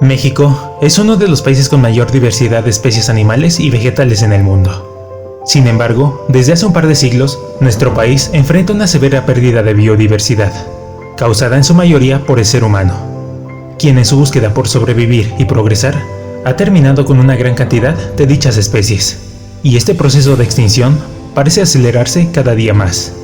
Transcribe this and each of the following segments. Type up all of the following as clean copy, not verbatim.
México es uno de los países con mayor diversidad de especies animales y vegetales en el mundo. Sin embargo, desde hace un par de siglos, nuestro país enfrenta una severa pérdida de biodiversidad, causada en su mayoría por el ser humano, quien en su búsqueda por sobrevivir y progresar, ha terminado con una gran cantidad de dichas especies, y este proceso de extinción parece acelerarse cada día más.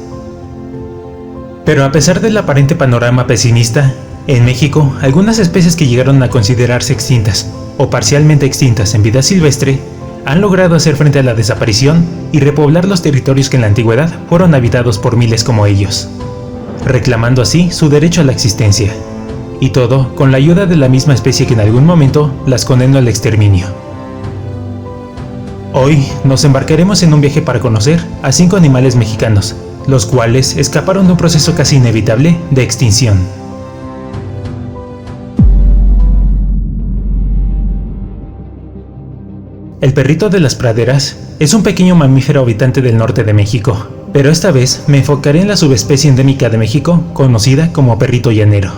Pero a pesar del aparente panorama pesimista, en México, algunas especies que llegaron a considerarse extintas o parcialmente extintas en vida silvestre han logrado hacer frente a la desaparición y repoblar los territorios que en la antigüedad fueron habitados por miles como ellos, reclamando así su derecho a la existencia, y todo con la ayuda de la misma especie que en algún momento las condenó al exterminio. Hoy nos embarcaremos en un viaje para conocer a 5 animales mexicanos, los cuales escaparon de un proceso casi inevitable de extinción. El perrito de las praderas es un pequeño mamífero habitante del norte de México, pero esta vez me enfocaré en la subespecie endémica de México conocida como perrito llanero.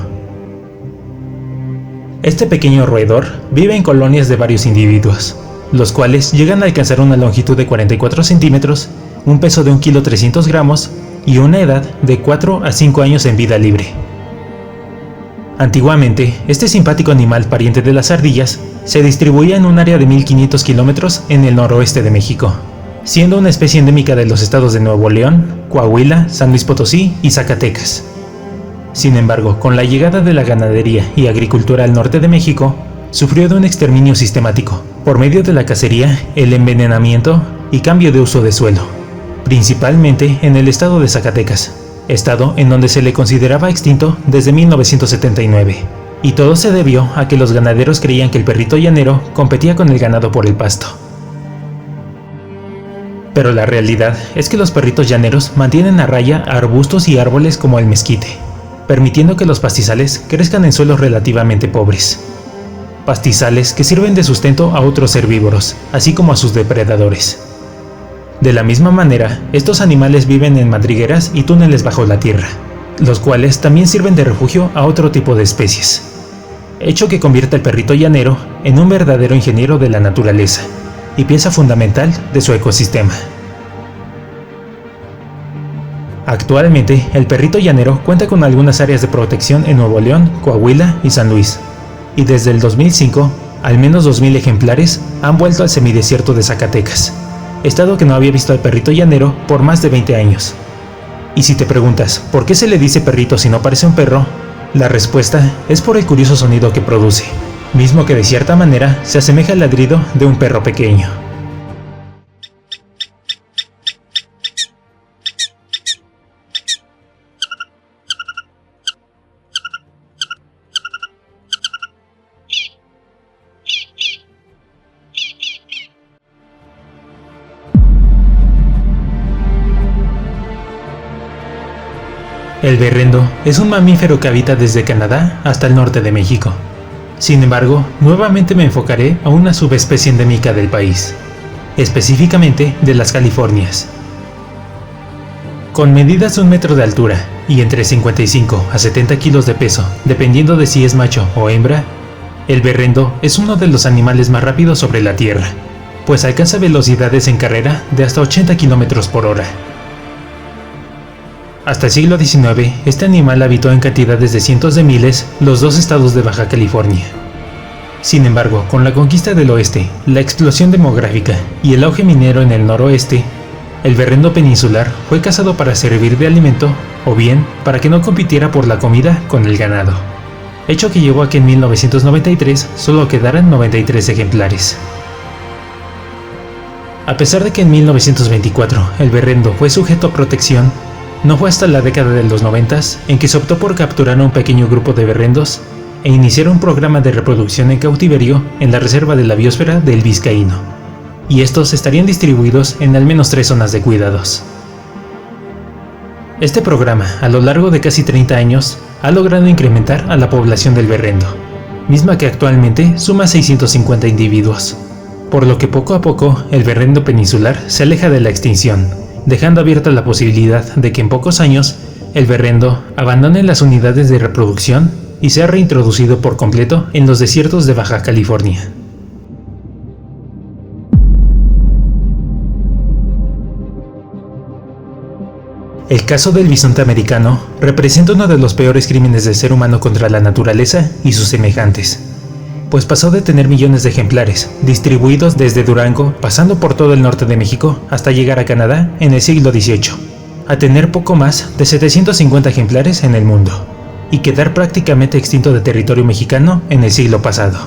Este pequeño roedor vive en colonias de varios individuos, los cuales llegan a alcanzar una longitud de 44 centímetros, un peso de 1,3 kg y una edad de 4 a 5 años en vida libre. Antiguamente, este simpático animal pariente de las ardillas se distribuía en un área de 1500 kilómetros en el noroeste de México, siendo una especie endémica de los estados de Nuevo León, Coahuila, San Luis Potosí y Zacatecas. Sin embargo, con la llegada de la ganadería y agricultura al norte de México, sufrió de un exterminio sistemático, por medio de la cacería, el envenenamiento y cambio de uso de suelo, principalmente en el estado de Zacatecas, estado en donde se le consideraba extinto desde 1979, y todo se debió a que los ganaderos creían que el perrito llanero competía con el ganado por el pasto. Pero la realidad es que los perritos llaneros mantienen a raya arbustos y árboles como el mezquite, permitiendo que los pastizales crezcan en suelos relativamente pobres. Pastizales que sirven de sustento a otros herbívoros, así como a sus depredadores. De la misma manera, estos animales viven en madrigueras y túneles bajo la tierra, los cuales también sirven de refugio a otro tipo de especies, hecho que convierte al perrito llanero en un verdadero ingeniero de la naturaleza y pieza fundamental de su ecosistema. Actualmente, el perrito llanero cuenta con algunas áreas de protección en Nuevo León, Coahuila y San Luis, y desde el 2005, al menos 2000 ejemplares han vuelto al semidesierto de Zacatecas, estado que no había visto al perrito llanero por más de 20 años. Y si te preguntas, ¿por qué se le dice perrito si no parece un perro? La respuesta es por el curioso sonido que produce, mismo que de cierta manera se asemeja al ladrido de un perro pequeño. El berrendo es un mamífero que habita desde Canadá hasta el norte de México. Sin embargo, nuevamente me enfocaré a una subespecie endémica del país, específicamente de las Californias. Con medidas de 1 metro de altura y entre 55 a 70 kilos de peso, dependiendo de si es macho o hembra, el berrendo es uno de los animales más rápidos sobre la Tierra, pues alcanza velocidades en carrera de hasta 80 km por hora. Hasta el siglo XIX, este animal habitó en cantidades de cientos de miles los 2 estados de Baja California. Sin embargo, con la conquista del oeste, la explosión demográfica y el auge minero en el noroeste, el berrendo peninsular fue cazado para servir de alimento o bien para que no compitiera por la comida con el ganado, hecho que llevó a que en 1993 solo quedaran 93 ejemplares. A pesar de que en 1924 el berrendo fue sujeto a protección, no fue hasta la década de los 90 en que se optó por capturar a un pequeño grupo de berrendos e iniciar un programa de reproducción en cautiverio en la reserva de la biosfera del Vizcaíno, y estos estarían distribuidos en al menos 3 zonas de cuidados. Este programa, a lo largo de casi 30 años, ha logrado incrementar a la población del berrendo, misma que actualmente suma 650 individuos, por lo que poco a poco el berrendo peninsular se aleja de la extinción, dejando abierta la posibilidad de que en pocos años el berrendo abandone las unidades de reproducción y se ha reintroducido por completo en los desiertos de Baja California. El caso del bisonte americano representa uno de los peores crímenes del ser humano contra la naturaleza y sus semejantes, pues pasó de tener millones de ejemplares, distribuidos desde Durango, pasando por todo el norte de México hasta llegar a Canadá en el siglo XVIII, a tener poco más de 750 ejemplares en el mundo, y quedar prácticamente extinto de territorio mexicano en el siglo pasado.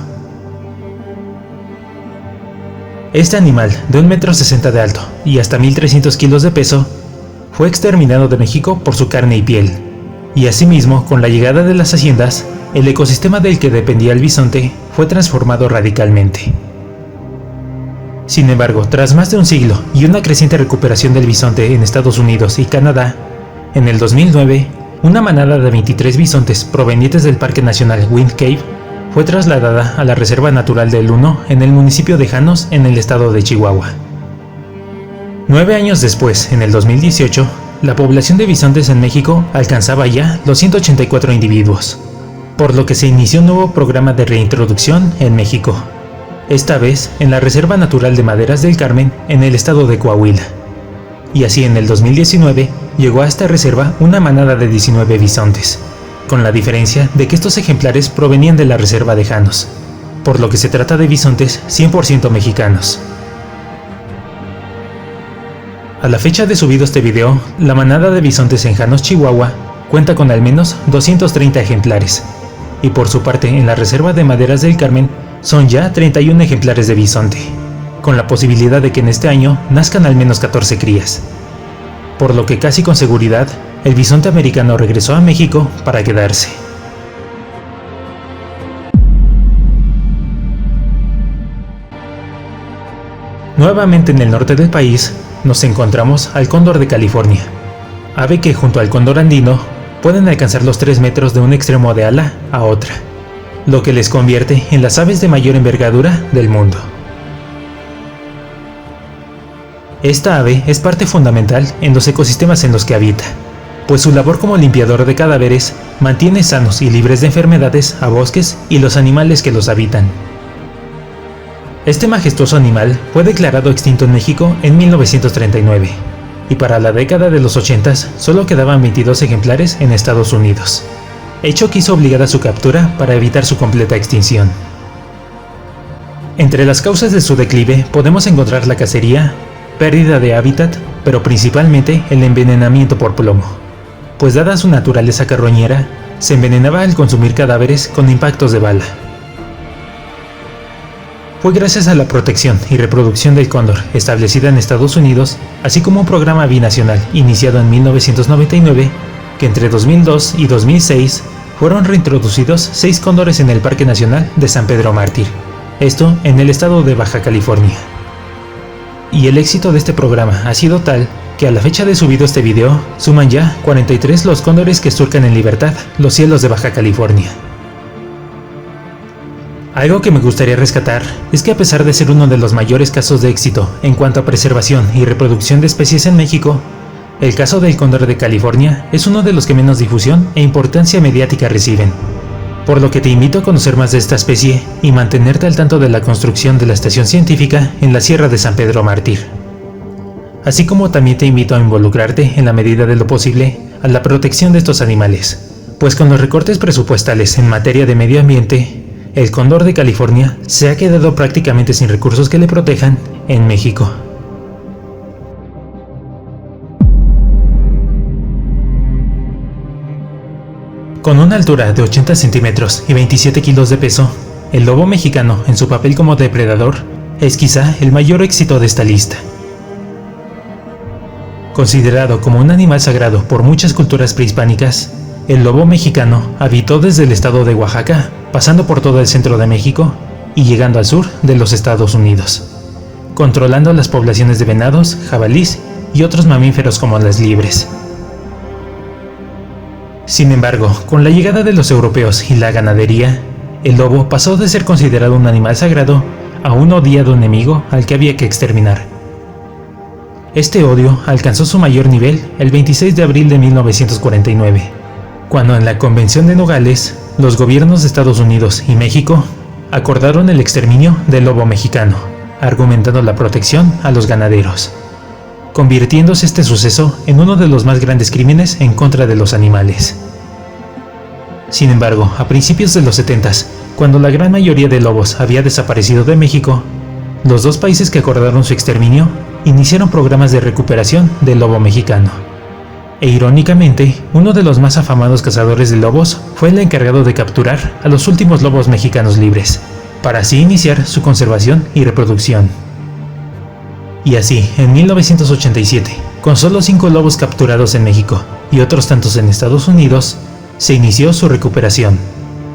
Este animal, de 1,60 m de alto y hasta 1.300 kilos de peso, fue exterminado de México por su carne y piel, y asimismo, con la llegada de las haciendas, el ecosistema del que dependía el bisonte fue transformado radicalmente. Sin embargo, tras más de un siglo y una creciente recuperación del bisonte en Estados Unidos y Canadá, en el 2009, una manada de 23 bisontes provenientes del Parque Nacional Wind Cave fue trasladada a la Reserva Natural del Luno en el municipio de Janos, en el estado de Chihuahua. 9 años después, en el 2018, la población de bisontes en México alcanzaba ya los 184 individuos, por lo que se inició un nuevo programa de reintroducción en México, esta vez en la Reserva Natural de Maderas del Carmen, en el estado de Coahuila. Y así en el 2019 llegó a esta reserva una manada de 19 bisontes, con la diferencia de que estos ejemplares provenían de la reserva de Janos, por lo que se trata de bisontes 100% mexicanos. A la fecha de subido este video, la manada de bisontes en Janos, Chihuahua, cuenta con al menos 230 ejemplares, y por su parte en la Reserva de Maderas del Carmen son ya 31 ejemplares de bisonte, con la posibilidad de que en este año nazcan al menos 14 crías, por lo que casi con seguridad el bisonte americano regresó a México para quedarse. Nuevamente en el norte del país nos encontramos al cóndor de California, ave que junto al cóndor andino pueden alcanzar los 3 metros de un extremo de ala a otra, lo que les convierte en las aves de mayor envergadura del mundo. Esta ave es parte fundamental en los ecosistemas en los que habita, pues su labor como limpiador de cadáveres mantiene sanos y libres de enfermedades a bosques y los animales que los habitan. Este majestuoso animal fue declarado extinto en México en 1939, y para la década de los 80 solo quedaban 22 ejemplares en Estados Unidos, hecho que hizo obligada su captura para evitar su completa extinción. Entre las causas de su declive podemos encontrar la cacería, pérdida de hábitat, pero principalmente el envenenamiento por plomo, pues dada su naturaleza carroñera, se envenenaba al consumir cadáveres con impactos de bala. Fue gracias a la protección y reproducción del cóndor establecida en Estados Unidos, así como un programa binacional iniciado en 1999, que entre 2002 y 2006 fueron reintroducidos 6 cóndores en el Parque Nacional de San Pedro Mártir, esto en el estado de Baja California. Y el éxito de este programa ha sido tal que a la fecha de subido este video suman ya 43 los cóndores que surcan en libertad los cielos de Baja California. Algo que me gustaría rescatar es que a pesar de ser uno de los mayores casos de éxito en cuanto a preservación y reproducción de especies en México, el caso del cóndor de California es uno de los que menos difusión e importancia mediática reciben, por lo que te invito a conocer más de esta especie y mantenerte al tanto de la construcción de la estación científica en la Sierra de San Pedro Mártir. Así como también te invito a involucrarte en la medida de lo posible a la protección de estos animales, pues con los recortes presupuestales en materia de medio ambiente, el cóndor de California se ha quedado prácticamente sin recursos que le protejan en México. Con una altura de 80 centímetros y 27 kilos de peso, el lobo mexicano en su papel como depredador es quizá el mayor éxito de esta lista. Considerado como un animal sagrado por muchas culturas prehispánicas, el lobo mexicano habitó desde el estado de Oaxaca, pasando por todo el centro de México y llegando al sur de los Estados Unidos, controlando las poblaciones de venados, jabalís y otros mamíferos como las liebres. Sin embargo, con la llegada de los europeos y la ganadería, el lobo pasó de ser considerado un animal sagrado a un odiado enemigo al que había que exterminar. Este odio alcanzó su mayor nivel el 26 de abril de 1949, cuando en la Convención de Nogales los gobiernos de Estados Unidos y México acordaron el exterminio del lobo mexicano, argumentando la protección a los ganaderos, convirtiéndose este suceso en uno de los más grandes crímenes en contra de los animales. Sin embargo, a principios de los 70s, cuando la gran mayoría de lobos había desaparecido de México, los dos países que acordaron su exterminio iniciaron programas de recuperación del lobo mexicano. E irónicamente, uno de los más afamados cazadores de lobos fue el encargado de capturar a los últimos lobos mexicanos libres, para así iniciar su conservación y reproducción. Y así, en 1987, con solo 5 lobos capturados en México y otros tantos en Estados Unidos, se inició su recuperación.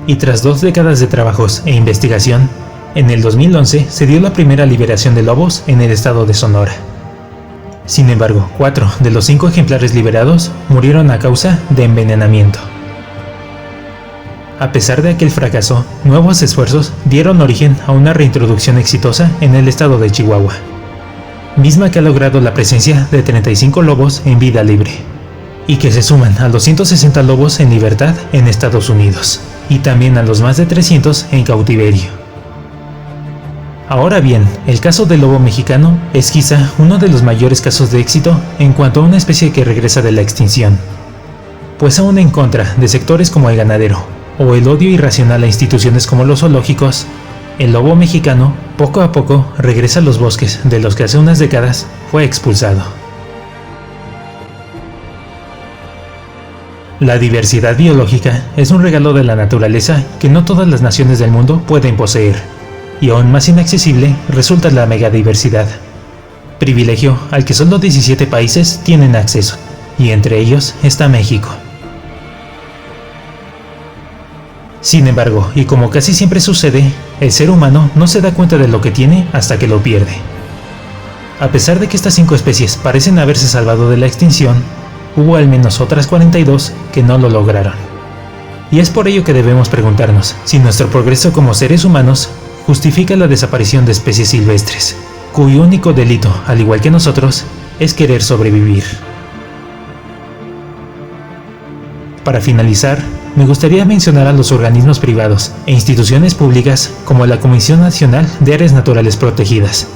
Y tras 2 décadas de trabajos e investigación, en el 2011 se dio la primera liberación de lobos en el estado de Sonora. Sin embargo, 4 de los 5 ejemplares liberados murieron a causa de envenenamiento. A pesar de aquel fracaso, nuevos esfuerzos dieron origen a una reintroducción exitosa en el estado de Chihuahua, misma que ha logrado la presencia de 35 lobos en vida libre, y que se suman a los 160 lobos en libertad en Estados Unidos, y también a los más de 300 en cautiverio. Ahora bien, el caso del lobo mexicano es quizá uno de los mayores casos de éxito en cuanto a una especie que regresa de la extinción, pues aún en contra de sectores como el ganadero o el odio irracional a instituciones como los zoológicos, el lobo mexicano poco a poco regresa a los bosques de los que hace unas décadas fue expulsado. La diversidad biológica es un regalo de la naturaleza que no todas las naciones del mundo pueden poseer, y aún más inaccesible resulta la megadiversidad, privilegio al que solo 17 países tienen acceso, y entre ellos está México. Sin embargo, y como casi siempre sucede, el ser humano no se da cuenta de lo que tiene hasta que lo pierde. A pesar de que estas 5 especies parecen haberse salvado de la extinción, hubo al menos otras 42 que no lo lograron. Y es por ello que debemos preguntarnos si nuestro progreso como seres humanos justifica la desaparición de especies silvestres, cuyo único delito, al igual que nosotros, es querer sobrevivir. Para finalizar, me gustaría mencionar a los organismos privados e instituciones públicas como la Comisión Nacional de Áreas Naturales Protegidas,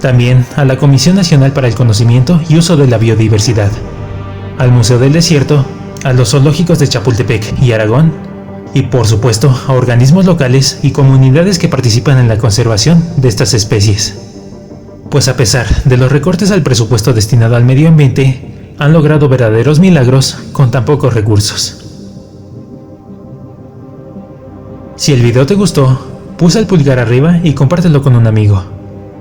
también a la Comisión Nacional para el Conocimiento y Uso de la Biodiversidad, al Museo del Desierto, a los zoológicos de Chapultepec y Aragón, y por supuesto a organismos locales y comunidades que participan en la conservación de estas especies. Pues a pesar de los recortes al presupuesto destinado al medio ambiente, han logrado verdaderos milagros con tan pocos recursos. Si el video te gustó, pulsa el pulgar arriba y compártelo con un amigo.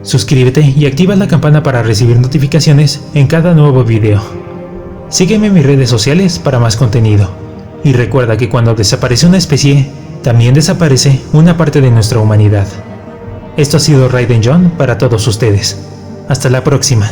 Suscríbete y activa la campana para recibir notificaciones en cada nuevo video. Sígueme en mis redes sociales para más contenido. Y recuerda que cuando desaparece una especie, también desaparece una parte de nuestra humanidad. Esto ha sido Raiden John para todos ustedes. Hasta la próxima.